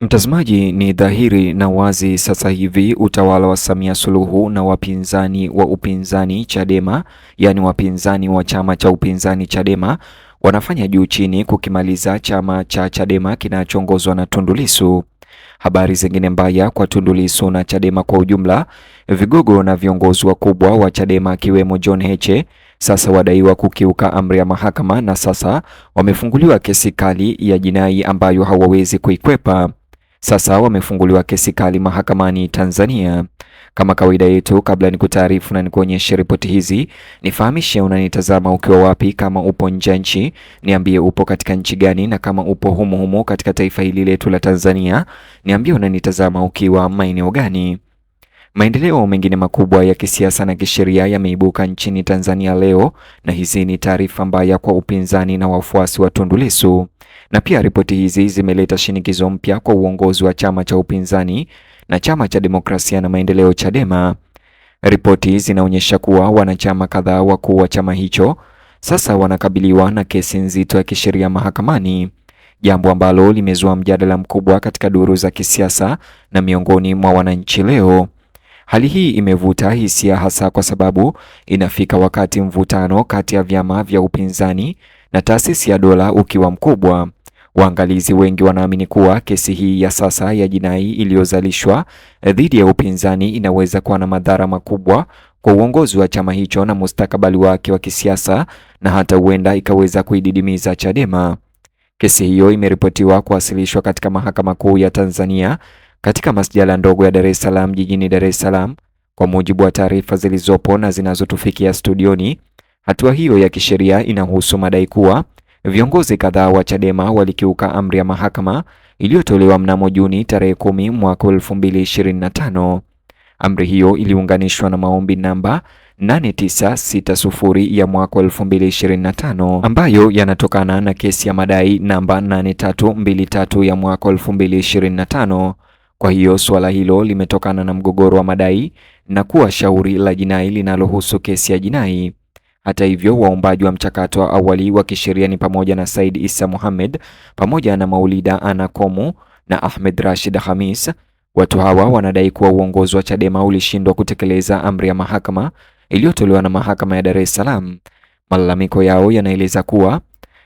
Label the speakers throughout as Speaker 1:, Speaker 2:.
Speaker 1: Mtazamaji, ni dhahiri na wazi sasa hivi utawala wa Samia Suluhu na wapinzani wa upinzani Chadema, yaani wapinzani wa chama cha upinzani Chadema wanafanya juu chini kukimaliza chama cha Chadema kinachoongozwa na Tundu Lissu. Habari zingine mbaya kwa Tundu Lissu na Chadema kwa ujumla, vigogo na viongozi wakubwa wa Chadema akiwemo John Heche sasa wadaiwa kukiuka amri ya mahakama na sasa wamefunguliwa kesi kali ya jinai ambayo hawawezi kuikwepa. Sasa wamefunguliwa kesi kali mahakamani Tanzania. Kama kawaida yetu, kabla ni kutaarifu na nikuonyeshe ripoti hizi, nifahamishe unanitazama ukiwa wapi. Kama upo nje ya nchi, niambie upo katika nchi gani, na kama upo humo humo katika taifa hili letu la Tanzania, niambie unanitazama ukiwa maeneo gani. Maendeleo mengine makubwa ya kisiasa na kisheria yameibuka nchini Tanzania leo, na hizi ni taarifa mbaya kwa upinzani na wafuasi wa Tundu Lissu. Na pia ripoti hizi zimeleta shinikizo mpya kwa uongozi wa chama cha upinzani na chama cha demokrasia na maendeleo Chadema. Ripoti zinaonyesha kuwa wanachama kadhaa wakuu wa chama hicho sasa wanakabiliwa na kesi nzito ya kisheria mahakamani, jambo ambalo limezua mjadala mkubwa katika duru za kisiasa na miongoni mwa wananchi leo. Hali hii imevuta hisia hasa kwa sababu inafika wakati mvutano kati ya vyama vya upinzani na taasisi ya dola ukiwa mkubwa. Waangalizi wengi wanaamini kuwa kesi hii ya sasa ya jinai iliyozalishwa dhidi ya upinzani inaweza kuwa na madhara makubwa kwa uongozi wa chama hicho na mustakabali wake wa kisiasa, na hata huenda ikaweza kuididimiza Chadema. Kesi hiyo imeripotiwa kuwasilishwa katika Mahakama Kuu ya Tanzania katika masjala ndogo ya Dar es Salaam jijini Dar es Salaam. Kwa mujibu wa taarifa zilizopo na zinazotufikia studioni, hatua hiyo ya kisheria inahusu madai kuwa viongozi kadhaa wa Chadema walikiuka amri ya mahakama iliyotolewa mnamo Juni tarehe 10 mwaka 2025. Amri hiyo iliunganishwa na maombi namba 8960 ya mwaka 2025 ambayo yanatokana na kesi ya madai namba 8323 ya mwaka 2025. Kwa hiyo suala hilo limetokana na mgogoro wa madai na kuwa shauri la jinai linalohusu kesi ya jinai. Hata hivyo, waombaji wa mchakato wa awali wa kisheria ni pamoja na Said Issa Mohamed pamoja na Maulida Anna Komu na Ahmed Rashid Hamis. Watu hawa wanadai kuwa uongozi wa Chadema ulishindwa kutekeleza amri ya mahakama iliyotolewa na mahakama ya Dar es Salaam. Malalamiko yao yanaeleza kuwa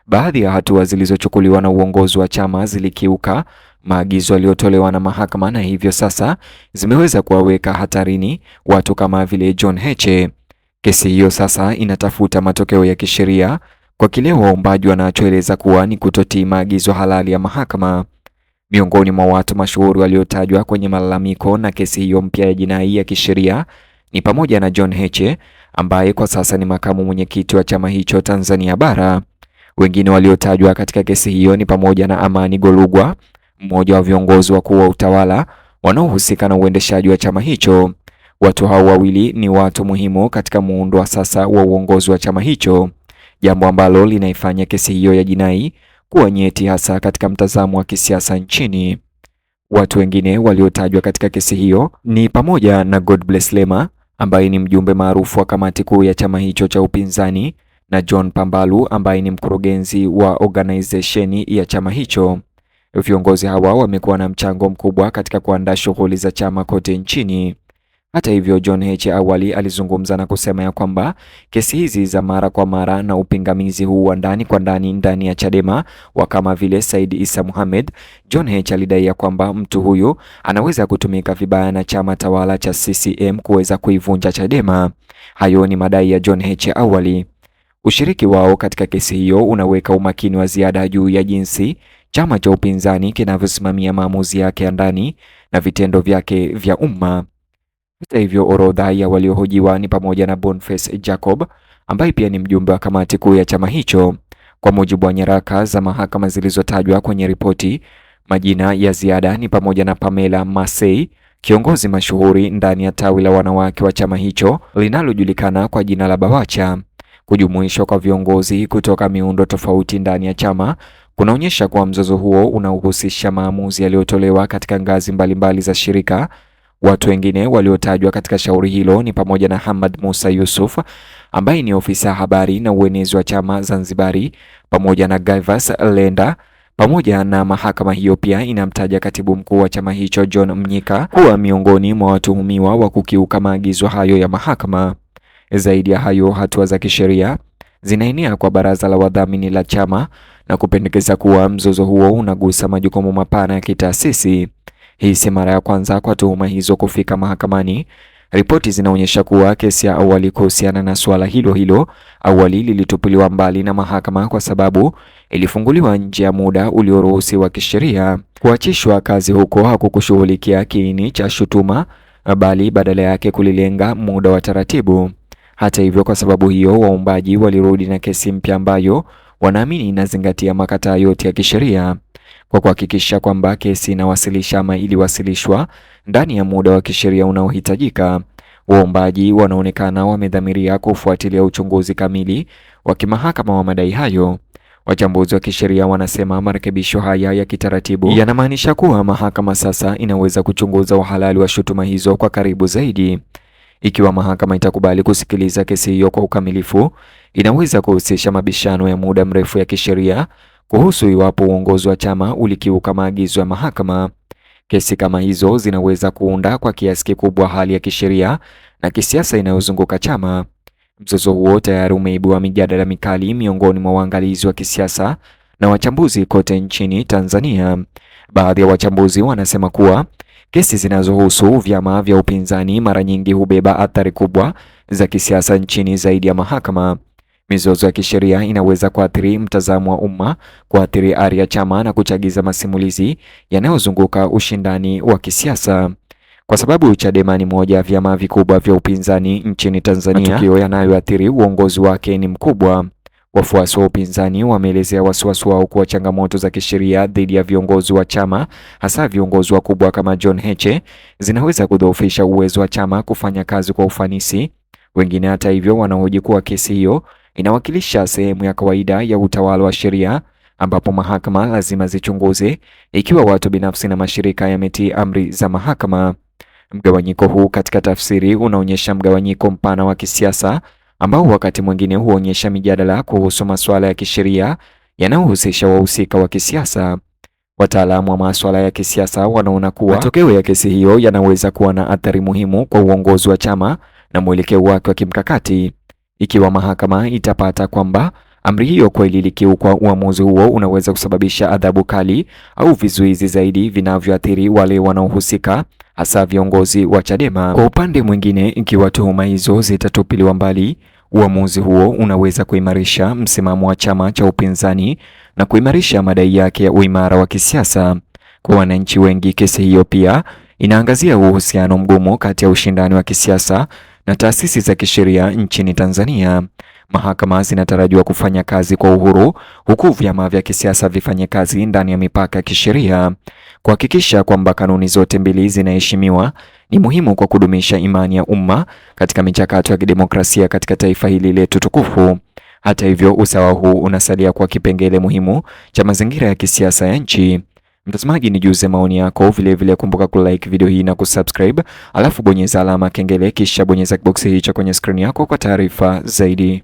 Speaker 1: baadhi ya hatua zilizochukuliwa na uongozi wa chama zilikiuka maagizo yaliyotolewa na mahakama, na hivyo sasa zimeweza kuwaweka hatarini watu kama vile John Heche. Kesi hiyo sasa inatafuta matokeo ya kisheria kwa kile waombaji wanachoeleza kuwa ni kutotii maagizo halali ya mahakama. Miongoni mwa watu mashuhuri waliotajwa kwenye malalamiko na kesi hiyo mpya ya jinai ya kisheria ni pamoja na John Heche ambaye kwa sasa ni makamu mwenyekiti wa chama hicho Tanzania Bara. Wengine waliotajwa katika kesi hiyo ni pamoja na Amani Golugwa, mmoja wa viongozi wakuu wa utawala wanaohusika na uendeshaji wa chama hicho. Watu hao wawili ni watu muhimu katika muundo wa sasa wa uongozi wa chama hicho, jambo ambalo linaifanya kesi hiyo ya jinai kuwa nyeti hasa katika mtazamo wa kisiasa nchini. Watu wengine waliotajwa katika kesi hiyo ni pamoja na Godbless Lema ambaye ni mjumbe maarufu wa kamati kuu ya chama hicho cha upinzani na John Pambalu ambaye ni mkurugenzi wa organization ya chama hicho. Viongozi hawa wamekuwa na mchango mkubwa katika kuandaa shughuli za chama kote nchini. Hata hivyo, John Heche awali alizungumza na kusema ya kwamba kesi hizi za mara kwa mara na upingamizi huu wa ndani kwa ndani ya Chadema wa kama vile Said Issa Mohamed, John Heche alidai ya kwamba mtu huyu anaweza kutumika vibaya na chama tawala cha CCM kuweza kuivunja Chadema. Hayo ni madai ya John Heche awali. Ushiriki wao katika kesi hiyo unaweka umakini wa ziada juu ya jinsi chama cha upinzani kinavyosimamia maamuzi yake ya ndani na vitendo vyake vya umma. Hata hivyo, orodha ya waliohojiwa ni pamoja na Boniface Jacob ambaye pia ni mjumbe wa kamati kuu ya chama hicho. Kwa mujibu wa nyaraka za mahakama zilizotajwa kwenye ripoti, majina ya ziada ni pamoja na Pamela Masei, kiongozi mashuhuri ndani ya tawi la wanawake wa chama hicho linalojulikana kwa jina la Bawacha. Kujumuishwa kwa viongozi kutoka miundo tofauti ndani ya chama kunaonyesha kuwa mzozo huo unahusisha maamuzi yaliyotolewa katika ngazi mbalimbali za shirika. Watu wengine waliotajwa katika shauri hilo ni pamoja na Hamad Musa Yusuf ambaye ni ofisa habari na uenezi wa chama Zanzibari, pamoja na Gavas Lenda Pamoja na mahakama hiyo pia inamtaja katibu mkuu wa chama hicho John Mnyika kuwa miongoni mwa watuhumiwa wa kukiuka maagizo hayo ya mahakama. Zaidi ya hayo, hatua za kisheria zinaenea kwa baraza la wadhamini la chama na kupendekeza kuwa mzozo huo unagusa majukumu mapana ya kitaasisi. Hii si mara ya kwanza kwa tuhuma hizo kufika mahakamani. Ripoti zinaonyesha kuwa kesi ya awali kuhusiana na suala hilo hilo awali lilitupiliwa mbali na mahakama kwa sababu ilifunguliwa nje ya muda ulioruhusiwa kisheria. Kuachishwa kazi huko hakukushughulikia kiini cha shutuma, bali badala yake kulilenga muda wa taratibu. Hata hivyo, kwa sababu hiyo, waombaji walirudi na kesi mpya ambayo wanaamini inazingatia makataa yote ya kisheria. Kwa kuhakikisha kwamba kesi inawasilisha ama iliwasilishwa ndani ya muda wa kisheria unaohitajika, waombaji wanaonekana wamedhamiria kufuatilia uchunguzi kamili wa kimahakama wa madai hayo. Wachambuzi wa kisheria wanasema marekebisho haya ya kitaratibu yanamaanisha kuwa mahakama sasa inaweza kuchunguza uhalali wa shutuma hizo kwa karibu zaidi. Ikiwa mahakama itakubali kusikiliza kesi hiyo kwa ukamilifu, inaweza kuhusisha mabishano ya muda mrefu ya kisheria kuhusu iwapo uongozi wa chama ulikiuka maagizo ya mahakama. Kesi kama hizo zinaweza kuunda kwa kiasi kikubwa hali ya kisheria na kisiasa inayozunguka chama. Mzozo huo tayari umeibua mijadala mikali miongoni mwa waangalizi wa kisiasa na wachambuzi kote nchini Tanzania. Baadhi ya wachambuzi wanasema kuwa kesi zinazohusu vyama vya upinzani mara nyingi hubeba athari kubwa za kisiasa nchini zaidi ya mahakama. Mizozo ya kisheria inaweza kuathiri mtazamo wa umma, kuathiri ari ya chama na kuchagiza masimulizi yanayozunguka ushindani wa kisiasa. Kwa sababu Chadema ni moja ya vyama vikubwa vya upinzani nchini Tanzania, matukio yanayoathiri uongozi wake ni mkubwa. Wafuasi wa upinzani wameelezea wasiwasi wao kuwa changamoto za kisheria dhidi ya viongozi wa chama, hasa viongozi wakubwa kama John Heche, zinaweza kudhoofisha uwezo wa chama kufanya kazi kwa ufanisi. Wengine hata hivyo wanahoji kuwa kesi hiyo inawakilisha sehemu ya kawaida ya utawala wa sheria, ambapo mahakama lazima zichunguze ikiwa watu binafsi na mashirika yametii amri za mahakama. Mgawanyiko huu katika tafsiri unaonyesha mgawanyiko mpana wa kisiasa ambao wakati mwingine huonyesha mijadala kuhusu masuala ya kisheria yanayohusisha wahusika wa kisiasa. Wataalamu wa masuala ya kisiasa wanaona kuwa matokeo ya kesi hiyo yanaweza kuwa na athari muhimu kwa uongozi wa chama na mwelekeo wake wa kimkakati. Ikiwa mahakama itapata kwamba amri hiyo kweli ilikiukwa, uamuzi huo unaweza kusababisha adhabu kali au vizuizi zaidi vinavyoathiri wale wanaohusika, hasa viongozi wa Chadema. Kwa upande mwingine, ikiwa tuhuma hizo zitatupiliwa mbali, uamuzi huo unaweza kuimarisha msimamo wa chama cha upinzani na kuimarisha madai yake ya uimara wa kisiasa. Kwa wananchi wengi, kesi hiyo pia inaangazia uhusiano mgumu kati ya ushindani wa kisiasa na taasisi za kisheria nchini Tanzania. Mahakama zinatarajiwa kufanya kazi kwa uhuru, huku vyama vya kisiasa vifanye kazi ndani ya mipaka ya kisheria. Kuhakikisha kwamba kanuni zote mbili zinaheshimiwa ni muhimu kwa kudumisha imani ya umma katika michakato ya kidemokrasia katika taifa hili letu tukufu. Hata hivyo, usawa huu unasalia kwa kipengele muhimu cha mazingira ya kisiasa ya nchi. Mtazamaji, nijuze maoni yako, vile kumbuka kulike video hii na kusubscribe, alafu bonyeza alama kengele kisha bonyeza kiboksi hicho kwenye screen yako kwa taarifa zaidi.